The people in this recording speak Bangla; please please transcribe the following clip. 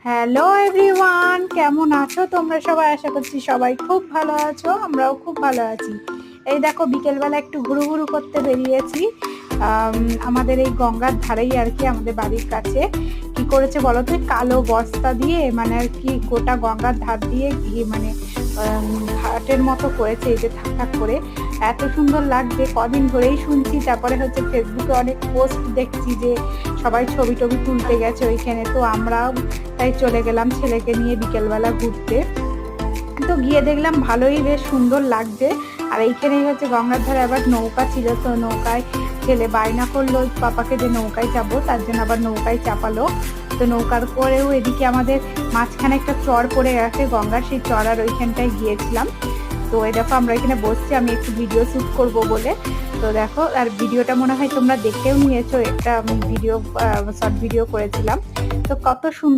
হ্যালো এভরিওয়ান, কেমন আছো তোমরা সবাই? আশা করছি সবাই খুব ভালো আছো, আমরাও খুব ভালো আছি। এই দেখো বিকেলবেলা একটু ঘুরু করতে বেরিয়েছি। আমাদের এই গঙ্গার ধারেই আর কি, আমাদের বাড়ির কাছে। কি করেছে বলো তো, কালো বস্তা দিয়ে মানে আর কি গোটা গঙ্গার ধার দিয়ে মানে ঘাটের মতো করেছে, এই যে থাক থাক করে। এত সুন্দর লাগছে, কদিন ধরেই শুনছি। তারপরে হচ্ছে ফেসবুকে অনেক পোস্ট দেখছি যে সবাই ছবি টবি তুলতে গেছে ওইখানে, তো আমরাও তাই চলে গেলাম ছেলেকে নিয়ে বিকেলবেলা ঘুরতে। তো গিয়ে দেখলাম ভালোই বেশ সুন্দর লাগছে। আর এইখানেই হচ্ছে গঙ্গার ধারে আবার নৌকা ছিল, তো নৌকায় ছেলে বায়না করলো পাপাকে যে নৌকায় চাপবো, তার জন্য আবার নৌকায় চাপালো। তো নৌকার পরেও এদিকে আমাদের মাঝখানে একটা চর পড়ে গেছে গঙ্গার, সেই চর আর ওইখানটায় গিয়েছিলাম। তো এই দেখো আমরা এখানে বসছি, আমি একটু ভিডিও শ্যুট করবো বলে। তো দেখো, আর ভিডিওটা মনে হয় তোমরা দেখেও নিয়েছো, একটা ভিডিও শর্ট ভিডিও করেছিলাম। তো কত সুন্দর